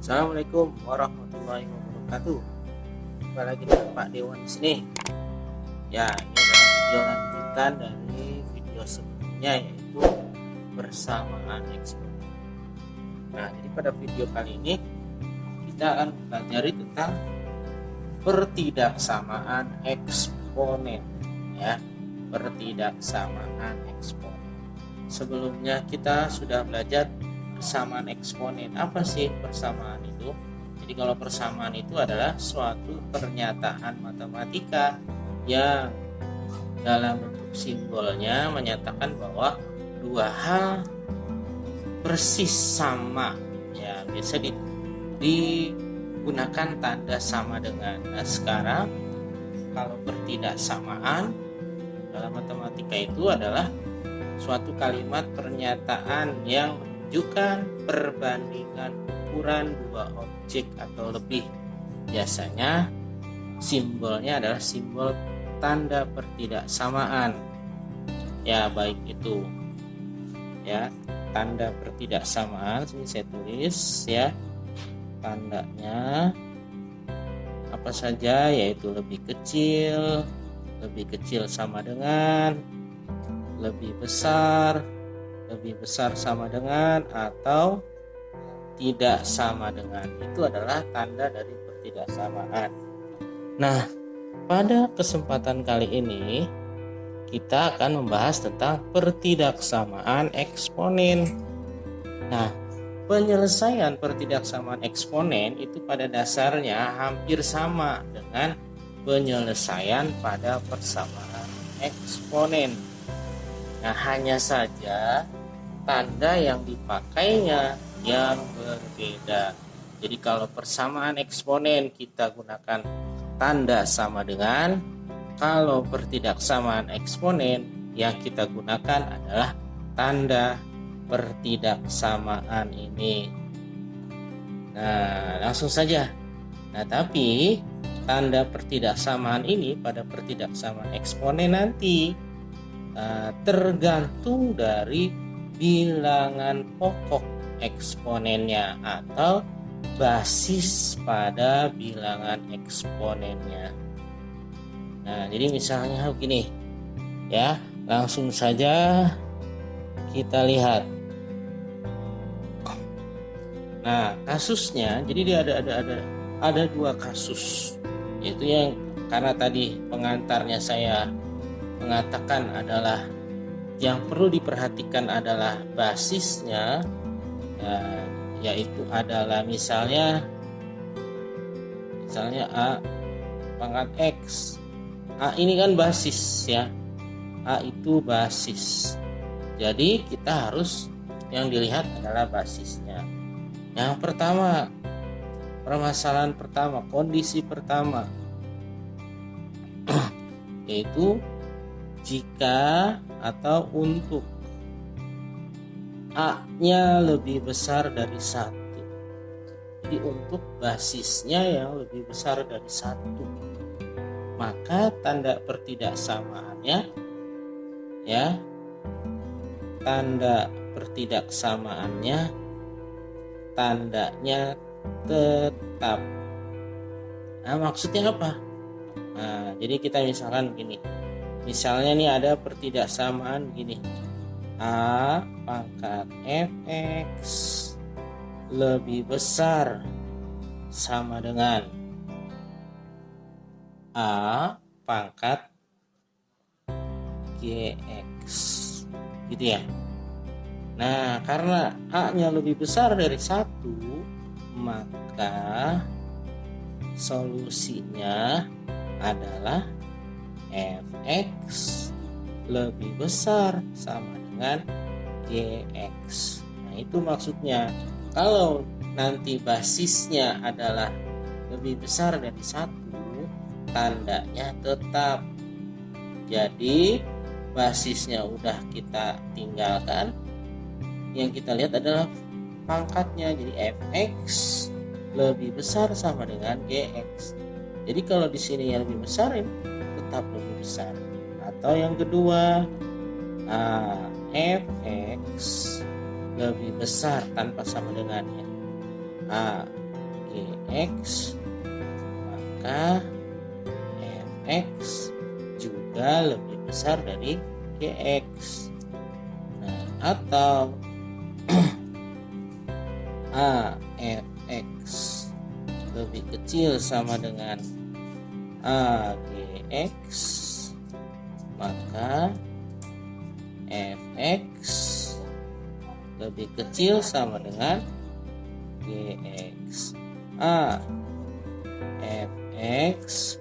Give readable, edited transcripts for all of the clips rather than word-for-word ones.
Assalamualaikum warahmatullahi wabarakatuh. Jumpa lagi dengan Pak Dewan di sini. Ya, ini adalah video lanjutan dari video sebelumnya, yaitu persamaan eksponen. Nah, jadi pada video kali ini kita akan mempelajari tentang pertidaksamaan eksponen. Ya, pertidaksamaan eksponen. Sebelumnya kita sudah belajar persamaan eksponen. Apa sih persamaan itu? Jadi kalau persamaan itu adalah suatu pernyataan matematika yang dalam bentuk simbolnya menyatakan bahwa dua hal persis sama. Ya, biasa digunakan tanda sama dengan. Nah, sekarang kalau pertidaksamaan dalam matematika itu adalah suatu kalimat pernyataan yang menunjukkan perbandingan ukuran dua objek atau lebih. Biasanya simbolnya adalah simbol tanda pertidaksamaan. Ya, baik itu ya tanda pertidaksamaan. Sini saya tulis ya tandanya apa saja, yaitu lebih kecil sama dengan, lebih besar sama dengan, atau tidak sama dengan. Itu adalah tanda dari pertidaksamaan. Nah, pada kesempatan kali ini kita akan membahas tentang pertidaksamaan eksponen. Nah, penyelesaian pertidaksamaan eksponen itu pada dasarnya hampir sama dengan penyelesaian pada persamaan eksponen. Nah, hanya saja tanda yang dipakainya yang berbeda. Jadi kalau persamaan eksponen kita gunakan tanda sama dengan, kalau pertidaksamaan eksponen yang kita gunakan adalah tanda pertidaksamaan ini. Nah, langsung saja. Nah, tapi tanda pertidaksamaan ini pada pertidaksamaan eksponen nanti tergantung dari bilangan pokok eksponennya atau basis pada bilangan eksponennya. Nah, jadi misalnya begini ya, langsung saja kita lihat. Nah, kasusnya jadi dia ada dua kasus, yaitu yang karena tadi pengantarnya saya mengatakan adalah yang perlu diperhatikan adalah basisnya, yaitu adalah misalnya A pangkat X. A ini kan basis ya, A itu basis. Jadi kita harus yang dilihat adalah basisnya. Yang pertama, permasalahan pertama, kondisi pertama yaitu jika atau untuk A-nya lebih besar dari 1. Jadi untuk basisnya yang lebih besar dari 1, maka tanda pertidaksamaannya ya, tanda pertidaksamaannya tandanya tetap. Nah, maksudnya apa? Nah, jadi kita misalkan begini. Misalnya nih ada pertidaksamaan gini, A pangkat Fx lebih besar sama dengan A pangkat Gx, gitu ya. Nah, karena A-nya lebih besar dari 1, maka solusinya adalah Fx lebih besar sama dengan Gx. Nah, itu maksudnya. Kalau nanti basisnya adalah lebih besar dari 1, tandanya tetap. Jadi basisnya udah kita tinggalkan, yang kita lihat adalah pangkatnya. Jadi Fx lebih besar sama dengan Gx. Jadi kalau di sini yang lebih besar ini tetap lebih besar. Atau yang kedua, Fx lebih besar tanpa sama dengannya. Gx, maka Fx juga lebih besar dari Gx. Nah, atau Afx lebih kecil sama dengan Agx, maka Fx lebih kecil sama dengan Gx. Fx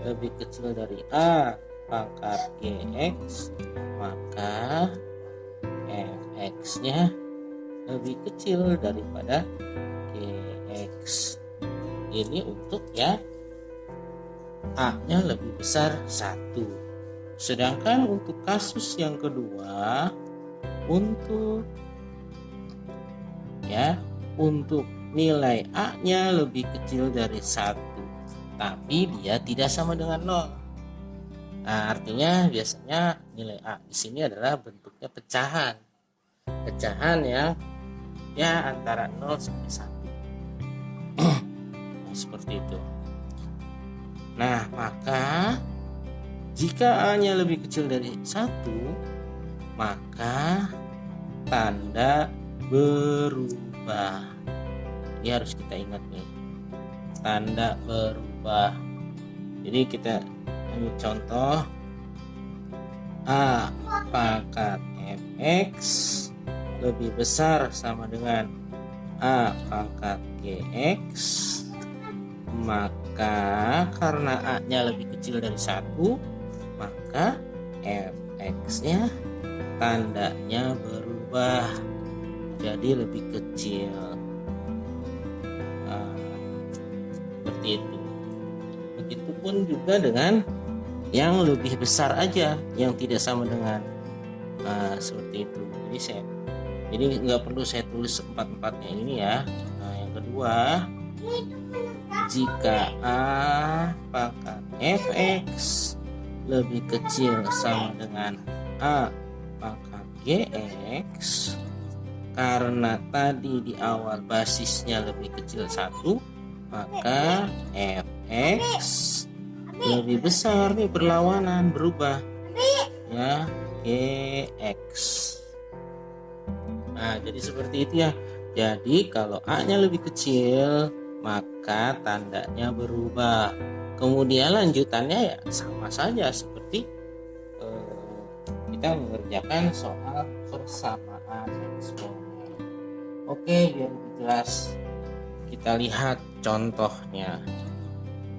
lebih kecil dari A pangkat Gx, maka Fx nya lebih kecil daripada Gx. Ini untuk ya A nya lebih besar 1. Sedangkan untuk kasus yang kedua, untuk nilai A nya lebih kecil dari 1, tapi dia tidak sama dengan 0. Nah, artinya biasanya nilai A di sini adalah bentuknya pecahan ya antara 0 sampai 1. Nah, seperti itu. Nah, maka jika A-nya lebih kecil dari 1, maka tanda berubah. Ini harus kita ingat nih, tanda berubah. Jadi kita ambil contoh, A pangkat Fx lebih besar sama dengan A pangkat Gx, maka karena A nya lebih kecil dari 1, maka Fx nya tandanya berubah jadi lebih kecil. Seperti itu. Begitupun juga dengan yang lebih besar aja, yang tidak sama dengan seperti itu. Jadi nggak perlu saya tulis empat-empatnya ini ya. Nah, yang kedua, jika A pangkat Fx lebih kecil sama dengan A pangkat Gx, karena tadi di awal basisnya lebih kecil 1, maka Fx lebih besar nih, berlawanan, berubah ya, Gx. Nah, jadi seperti itu ya. Jadi kalau A nya lebih kecil, maka tandanya berubah. Kemudian lanjutannya ya sama saja seperti kita mengerjakan soal persamaan eksponen. Oke, biar lebih jelas kita lihat contohnya.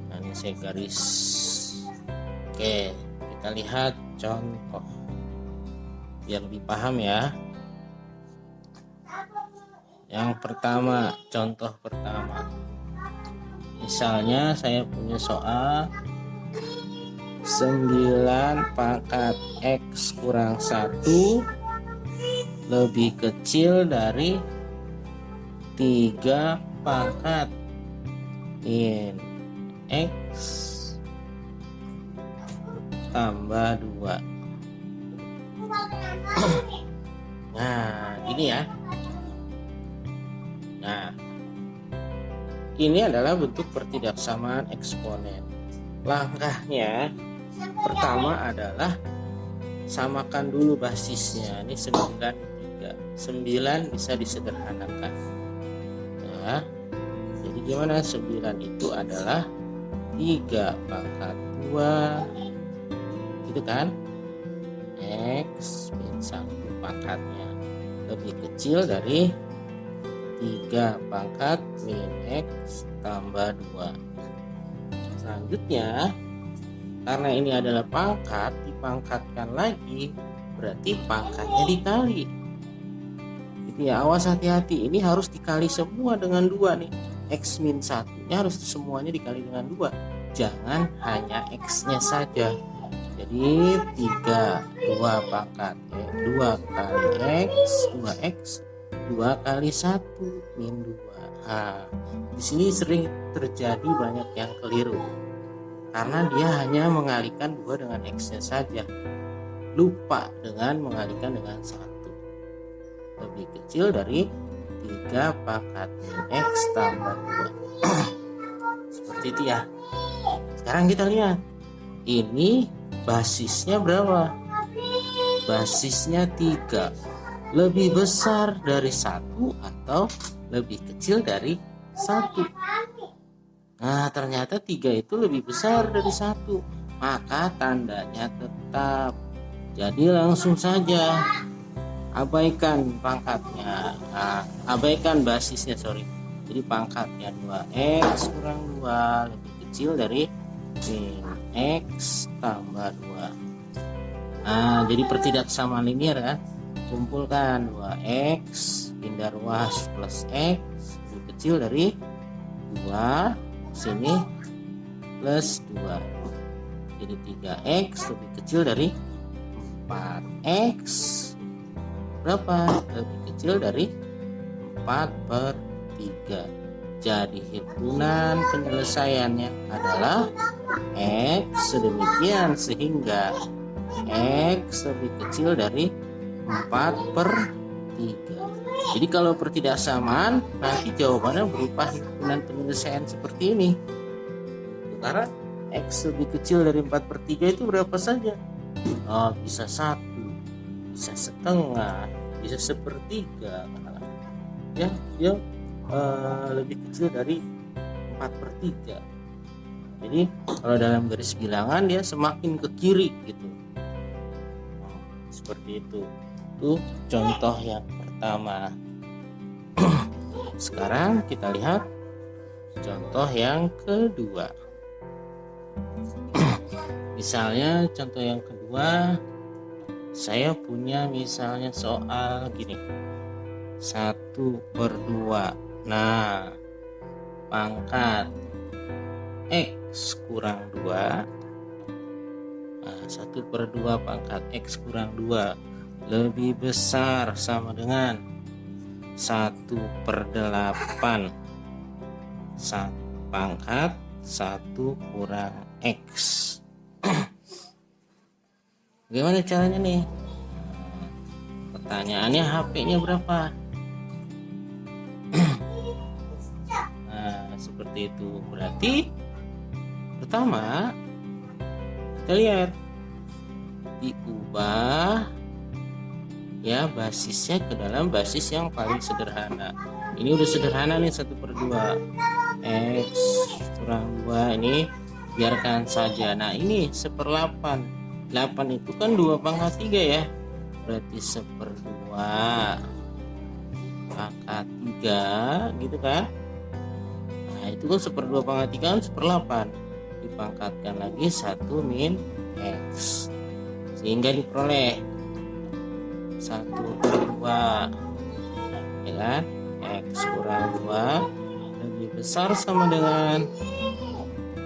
Nah, ini saya garis. Oke, kita lihat contoh biar lebih paham ya. Yang pertama, contoh pertama, misalnya saya punya soal 9 pangkat X kurang 1 lebih kecil dari 3 pangkat min X tambah 2. Nah, ini ya. Nah, ini adalah bentuk pertidaksamaan eksponen. Langkahnya pertama adalah samakan dulu basisnya. Ini 9 3. 9 bisa disederhanakan. Ya. Jadi gimana? 9 itu adalah 3 pangkat 2. Gitu kan? X min 1 pangkatnya lebih kecil dari 3 pangkat min X tambah 2. Selanjutnya, karena ini adalah pangkat, dipangkatkan lagi, berarti pangkatnya dikali. Jadi ya, awas hati-hati, ini harus dikali semua dengan 2 nih. X min 1 nya harus semuanya dikali dengan 2. Jangan hanya X nya saja. Jadi 2 pangkat 2 kali X, 2X 2 kali 1 min 2. Nah, di sini sering terjadi banyak yang keliru karena dia hanya mengalihkan 2 dengan X-nya saja, lupa dengan mengalihkan dengan 1 lebih kecil dari 3 pangkat min X tambah 2. Seperti itu ya. Sekarang kita lihat, ini basisnya berapa? Basisnya 3. Lebih besar dari 1 atau lebih kecil dari 1? Nah, ternyata 3 itu lebih besar dari 1, maka tandanya tetap. Jadi langsung saja abaikan pangkatnya, abaikan basisnya, jadi pangkatnya 2x kurang 2 lebih kecil dari min x tambah 2. Nah, jadi pertidaksamaan linear kan, kumpulkan 2x pindah ruas plus x lebih kecil dari 2, sini plus 2, jadi 3x lebih kecil dari 4x berapa? Lebih kecil dari 4/3. Jadi hitungan penyelesaiannya adalah x sedemikian sehingga x lebih kecil dari 4/3. Jadi kalau pertidaksamaan, nanti jawabannya berupa hitungan penyelesaian seperti ini. Karena x lebih kecil dari 4/3 itu berapa saja? Bisa 1, bisa setengah, bisa 1/3, ya dia lebih kecil dari 4/3. Jadi kalau dalam garis bilangan dia semakin ke kiri gitu. Seperti itu. Itu contoh yang pertama. Sekarang kita lihat contoh yang kedua. Misalnya contoh yang kedua, saya punya misalnya soal gini, 1/2. Nah, pangkat x kurang 2, 1/2 pangkat x kurang 2 lebih besar sama dengan 1/8 pangkat 1 kurang x. Gimana caranya nih? Pertanyaannya HP-nya berapa? Nah, seperti itu. Berarti pertama kita lihat, diubah ya basisnya ke dalam basis yang paling sederhana. Ini udah sederhana nih, 1/2 x kurang 2, ini biarkan saja. Nah, ini 1/8. 8 itu kan 2 pangkat 3 ya, berarti 1/2 pangkat 3 gitu kan. Nah, itu kan 1/2 pangkat 3 kan 1/8, dipangkatkan lagi 1 min x sehingga diperoleh 1/2, ya kan, x kurang 2 lebih besar sama dengan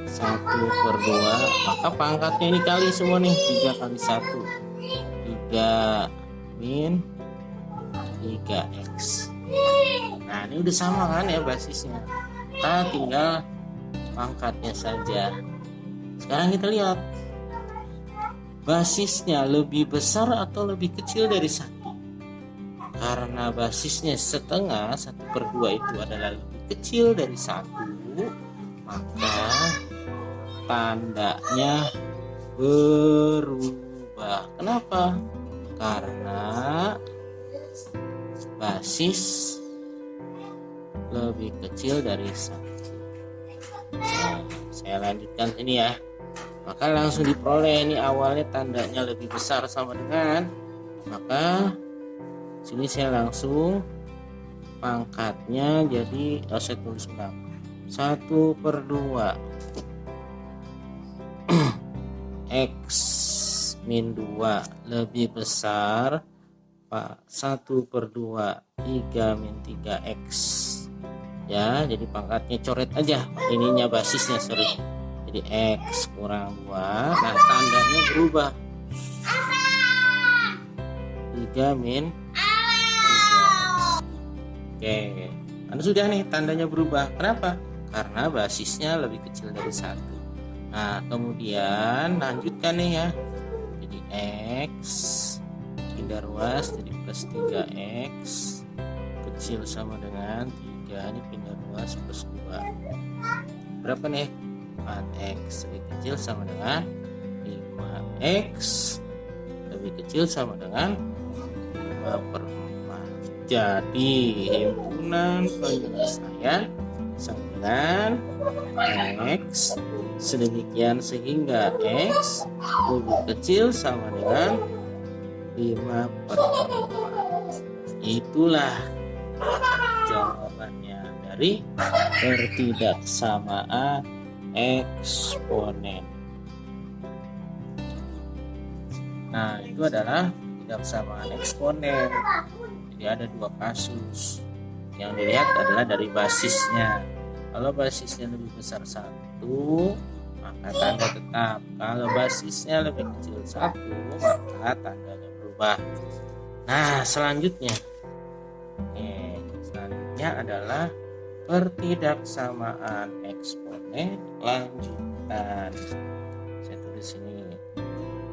1/2, maka pangkatnya ini kali semua nih, 3 kali 1, 3 min 3x. Nah, ini udah sama kan ya basisnya, kita tinggal pangkatnya saja. Sekarang kita lihat, basisnya lebih besar atau lebih kecil dari 1? Karena basisnya setengah, 1/2 itu adalah lebih kecil dari 1, maka tandanya berubah. Kenapa? Karena basis lebih kecil dari 1. Nah, saya lanjutkan ini ya. Maka langsung diperoleh, ini awalnya tandanya lebih besar sama dengan, maka sini saya langsung pangkatnya jadi saya tulis ulang, 1/2 x min 2 lebih besar 1/2 3 min 3x ya. Jadi pangkatnya coret aja ininya, basisnya jadi x kurang 2. Nah, tandanya berubah, 3 min 3x. Oke, Anda sudah nih tandanya berubah. Kenapa? Karena basisnya lebih kecil dari 1. Nah, kemudian lanjutkan nih ya, jadi x pindah ruas jadi plus 3x kecil sama dengan 3, ini pindah 2 plus 2. Berapa nih? 4x lebih kecil sama dengan 5x lebih kecil sama dengan 5/4. Jadi himpunan penyelesaian sama dengan x sedemikian sehingga x lebih kecil sama dengan 5/4. Itulah jawabannya dari pertidaksamaan eksponen. Nah, itu adalah pertidaksamaan eksponen. Jadi ada 2 kasus. Yang dilihat adalah dari basisnya. Kalau basisnya lebih besar 1, maka tanda tetap. Kalau basisnya lebih kecil 1, maka tandanya berubah. Nah, selanjutnya adalah pertidaksamaan eksponen lanjutan. Saya tulis ini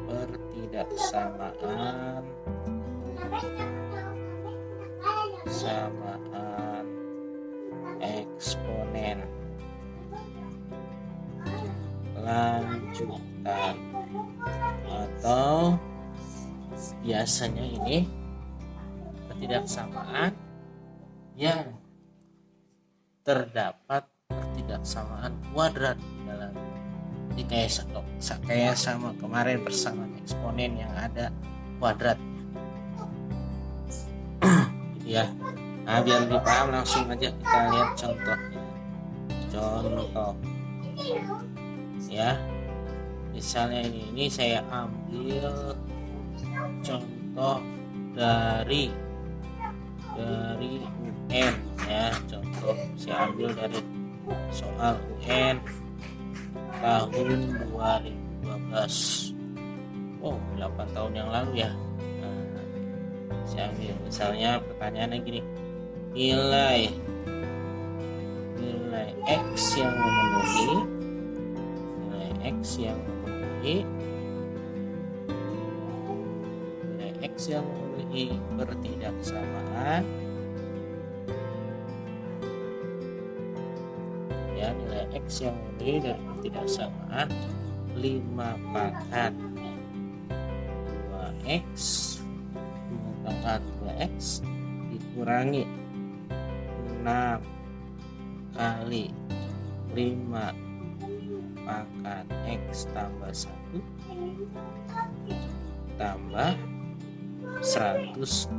pertidaksamaan eksponen lanjutan, atau biasanya ini pertidaksamaan yang terdapat pertidaksamaan kuadrat di dalam. Ini kayak sama kemarin persamaan eksponen yang ada kuadrat. Gitu ya. Nah, biar lebih paham langsung aja kita lihat contohnya. Contoh ya. Misalnya ini saya ambil contoh dari UN ya. Contoh saya ambil dari soal UN tahun 2012. 8 tahun yang lalu ya. Nah, saya ambil misalnya pertanyaannya gini, nilai X yang memenuhi pertidaksamaan ya, nilai X yang memenuhi dari pertidaksamaan 5/2x dikurangi 6 kali 5/x tambah 1 tambah 125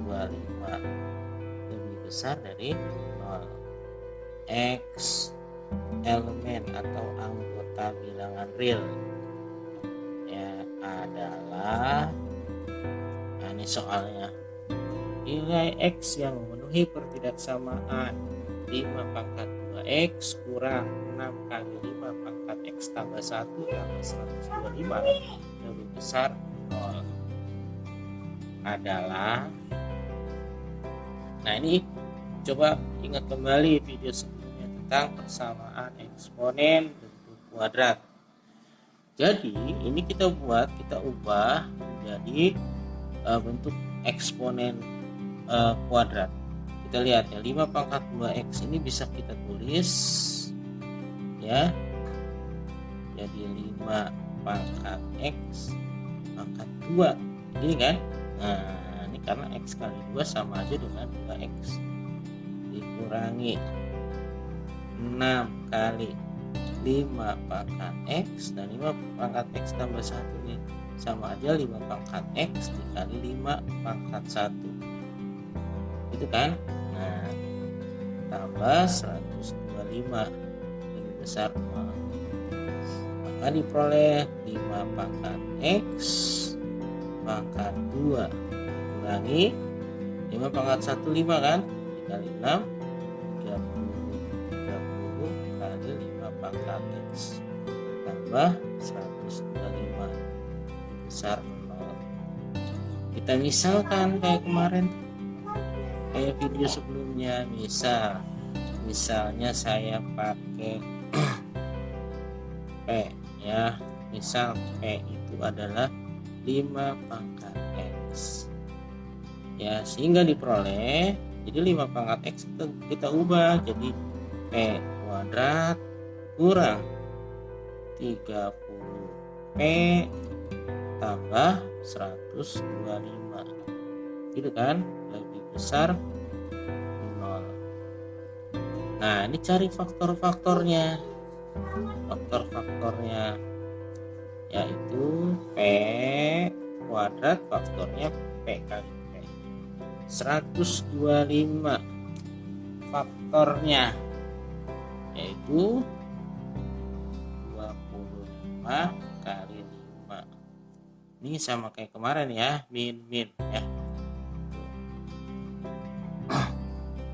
lebih besar dari 0. X elemen atau anggota bilangan real ya adalah, nah ini soalnya, nilai X yang memenuhi pertidaksamaan 5/2x kurang 6 kali 5/x tambah 1 tambah 125 lebih besar 0 adalah. Nah, ini coba ingat kembali video sebelumnya tentang persamaan eksponen bentuk kuadrat. Jadi ini kita ubah menjadi bentuk eksponen kuadrat. Kita lihat ya, 5/2x ini bisa kita tulis ya jadi 5/x pangkat 2 ini kan. Nah, ini karena x kali 2 sama aja dengan 2x dikurangi 6 kali 5/x, dan 5/x tambah 1 ini sama aja 5/x dikali 5/1 gitu kan. Nah, tambah 125 lebih besar 0, maka diperoleh 5/x pangkat 2 kurangi 5/1 5 kan, dikali 6 30 kali 5/x tambah 125 besar 0. Kita misalkan kayak kemarin, kayak video sebelumnya, misalnya saya pakai P ya, misal P itu adalah 5/x ya, sehingga diperoleh jadi 5 pangkat X kita ubah jadi P kuadrat kurang 30P tambah 125, gitu kan, lebih besar 0. Nah, ini cari faktor-faktornya. Faktor-faktornya yaitu P kuadrat faktornya P kali P. 125 faktornya yaitu 25 kali 5. Ini sama kayak kemarin ya, min ya.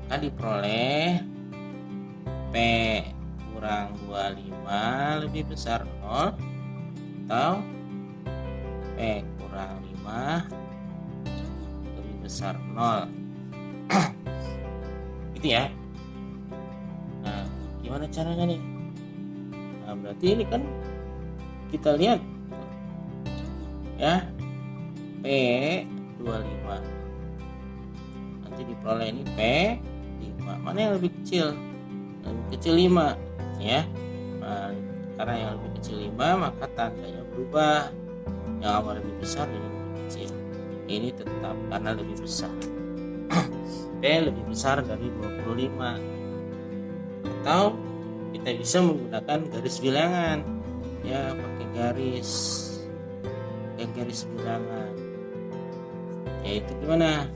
Kan diperoleh P kurang 25 lebih besar 0 atau P kurang 5 lebih besar 0. Gitu ya. Nah, gimana caranya nih? Nah, berarti ini kan kita lihat ya, P 25 nanti diperoleh ini P 5. Mana yang lebih kecil? Lebih kecil 5 ya. Nah, karena yang lebih kecil 5 maka tandanya berubah, yang awal lebih besar jadi lebih kecil. Ini tetap karena lebih besar. P lebih besar dari 25. Atau kita bisa menggunakan garis bilangan ya, pakai garis bilangan. Yaitu gimana?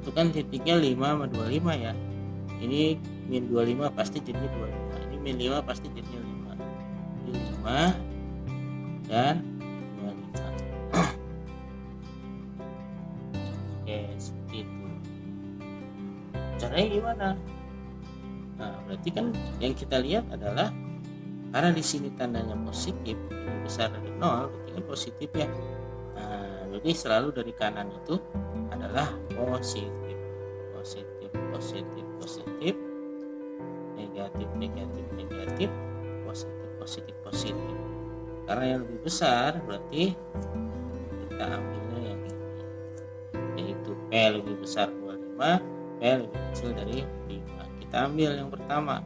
Itu kan titiknya 5 sama 25 ya. Ini min 25 pasti jadinya 25. Ini min 5 pasti jadinya 5. Ini 5 dan 25. Oke, seperti itu. Caranya gimana? Nah, berarti kan yang kita lihat adalah karena di sini tandanya positif, ini besar dari 0, berarti kan positif ya. Nah, jadi selalu dari kanan itu adalah positif, negatif, positif. Karena yang lebih besar berarti kita ambilnya yang ini, yaitu P lebih besar 25, P lebih kecil dari 5. Kita ambil yang pertama,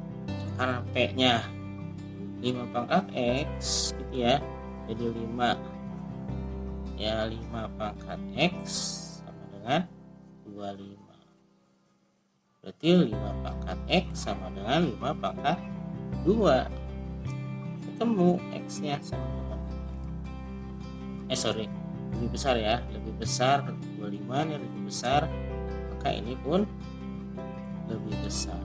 karena P-nya 5 pangkat X gitu ya, jadi 5 ya, 5 pangkat X sama dengan 25. Berarti 5 pangkat X sama dengan 5 pangkat 2. Ketemu X nya sama dengan lebih besar ya, lebih besar 25 nya lebih besar, maka ini pun lebih besar.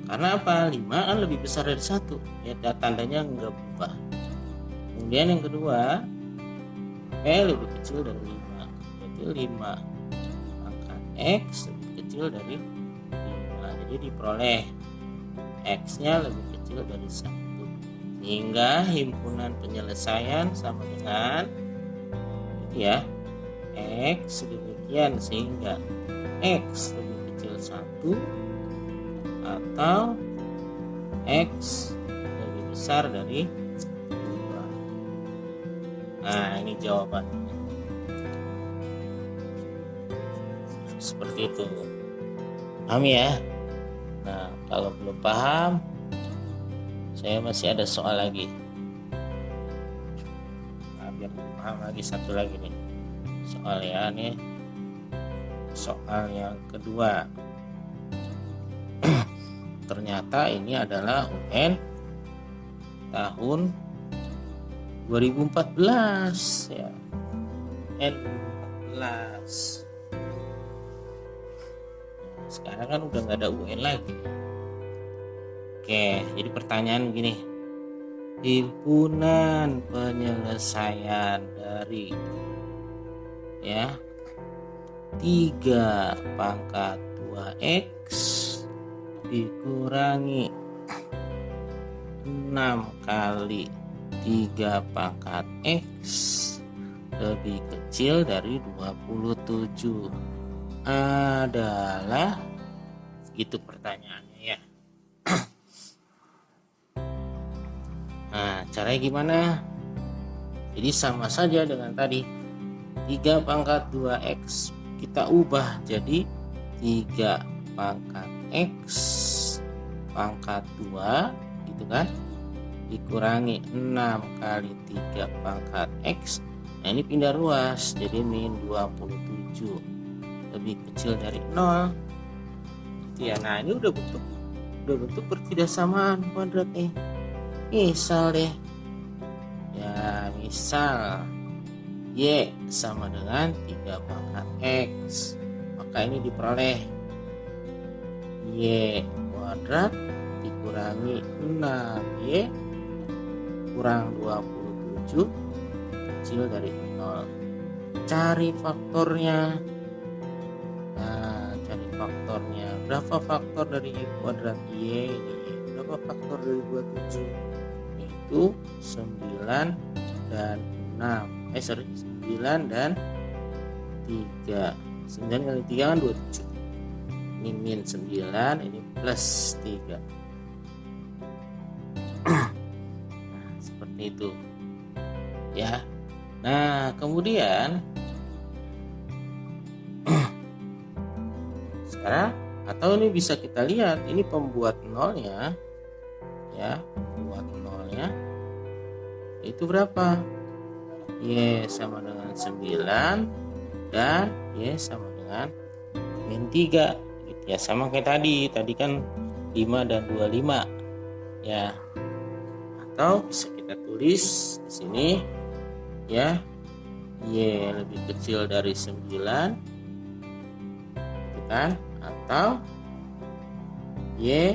Karena apa? 5 kan lebih besar dari 1 ya, tandanya enggak berubah. Kemudian yang kedua, P lebih kecil dari 5, berarti 5 pangkat X lebih kecil dari 5. Jadi diperoleh X nya lebih kecil dari 1, sehingga himpunan penyelesaian sama dengan ya, X demikian, sehingga X lebih kecil 1 atau X lebih besar dari 2. Nah, ini jawabannya. Seperti itu. Paham ya? Nah, kalau belum paham, saya masih ada soal lagi. Nah, biar paham lagi, satu lagi nih soal ya, nih soal yang kedua. Ternyata ini adalah UN tahun 2014 ya, UN 2014. Sekarang kan udah nggak ada UN lagi. Oke, jadi pertanyaan gini, himpunan penyelesaian dari ya 3 pangkat 2X dikurangi 6 kali 3 pangkat X lebih kecil dari 27 adalah, itu pertanyaannya ya. Nah, caranya gimana? Jadi sama saja dengan tadi, 3 pangkat 2X kita ubah jadi 3 pangkat X pangkat 2 gitu kan, dikurangi 6 kali 3 pangkat X. Nah ini pindah ruas jadi min 27, lebih kecil dari 0 gitu ya. Nah ini udah bentuk pertidaksamaan kuadrat nih. Misal deh ya, misal Y sama dengan 3 pangkat X, maka ini diperoleh Y kuadrat dikurangi 6Y kurang 27 kecil dari 0. Cari faktornya. Nah, cari faktornya. Berapa faktor dari Y kuadrat Y ini? Berapa faktor dari 27? Yaitu 9 dan 6. 9 dan 3. 9 kali 3 kan 27. Ini min 9, ini plus 3. Nah, seperti itu. Ya. Nah, kemudian sekarang atau ini bisa kita lihat, ini pembuat nolnya ya, pembuat nolnya itu berapa? Y sama dengan 9 dan Y sama dengan min 3 gitu ya, sama kayak tadi kan 5 dan 25 ya. Atau bisa kita tulis di sini ya, Y lebih kecil dari 9 gitu kan, atau Y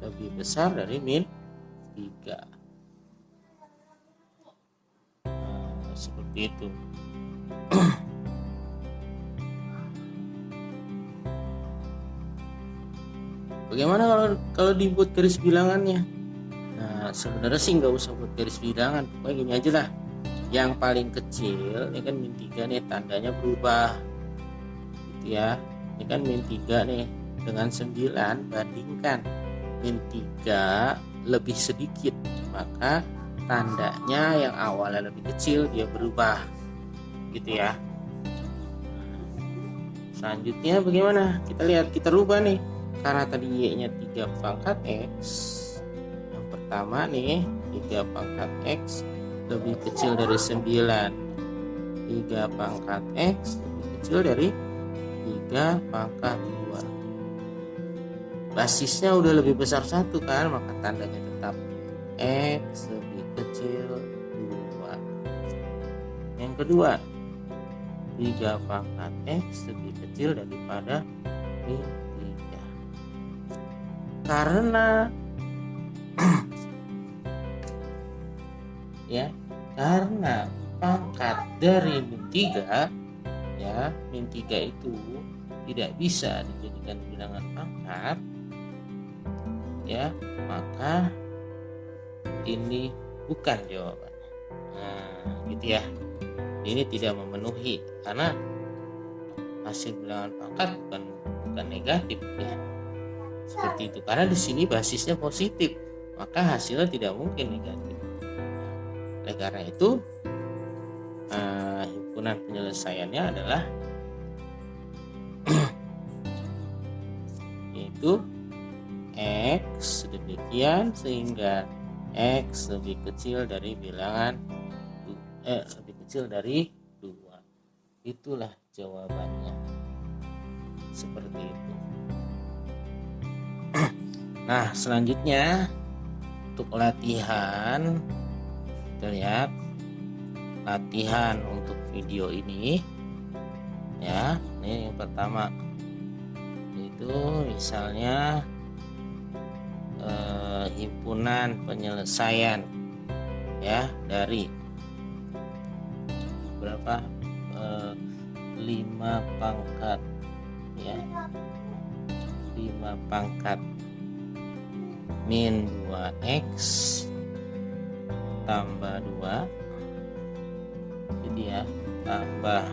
lebih besar dari min 3. Nah, seperti itu. Bagaimana kalau dibuat garis bilangannya? Nah sebenarnya sih nggak usah buat garis bilangan, pokoknya gini aja lah. Yang paling kecil ini kan min 3 nih, tandanya berubah gitu ya. Ini kan min 3 nih dengan 9, bandingkan min 3 lebih sedikit, maka tandanya yang awalnya lebih kecil dia berubah gitu ya. Selanjutnya bagaimana? Kita lihat, kita rubah nih. Karena tadi Y nya 3 pangkat X, yang pertama nih 3 pangkat X lebih kecil dari 9. 3 pangkat X lebih kecil dari 3 pangkat 2. Basisnya udah lebih besar 1 kan, maka tandanya tetap X lebih kecil 2. Yang kedua, 3 pangkat X lebih kecil daripada min 3. Karena ya, karena pangkat dari min 3 ya, min 3 itu tidak bisa dijadikan bilangan pangkat ya, maka ini bukan jawabannya. Nah gitu ya, ini tidak memenuhi karena hasil bilangan pangkat bukan negatif ya, seperti itu. Karena di sini basisnya positif, maka hasilnya tidak mungkin negatif. Oleh karena itu himpunan penyelesaiannya adalah yaitu X demikian sehingga X lebih kecil dari bilangan lebih kecil dari 2. Itulah jawabannya, seperti itu. Nah selanjutnya untuk latihan, kita lihat latihan untuk video ini ya. Ini yang pertama itu misalnya himpunan penyelesaian ya dari berapa 5 pangkat ya, 5 pangkat min 2x tambah 2 jadi ya, tambah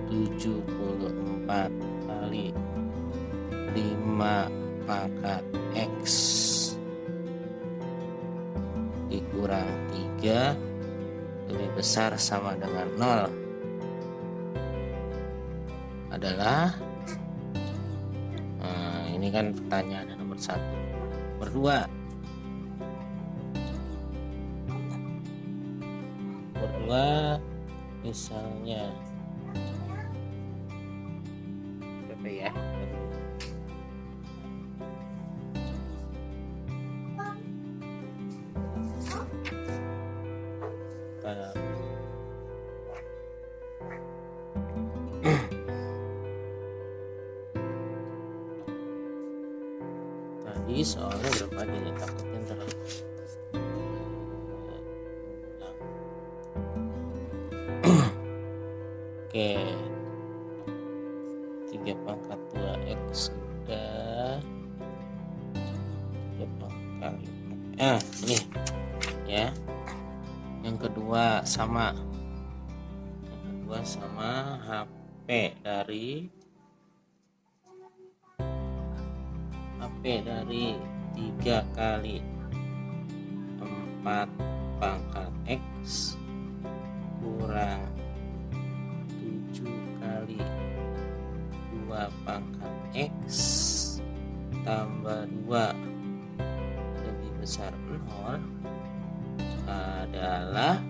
74 kali 5 pangkat X dikurang 3 lebih besar sama dengan 0. adalah ini kan pertanyaan nomor 1. Nomor 2, misalnya berapa ya? Tadi soalnya berapa aja nih, takutnya ntar oke, 3 pangkat 2x udah, 3 pangkat ini ya. Yang kedua sama HP dari 3 kali 4 pangkat x kurang 7 kali 2 pangkat x tambah 2 lebih besar 0 adalah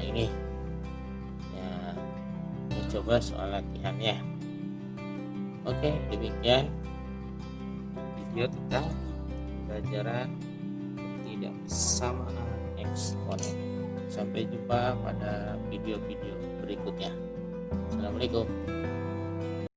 ini ya. Ini coba soal latihannya. Oke, demikian video tentang pembelajaran ketidaksamaan eksponen. Sampai jumpa pada video-video berikutnya. Assalamualaikum.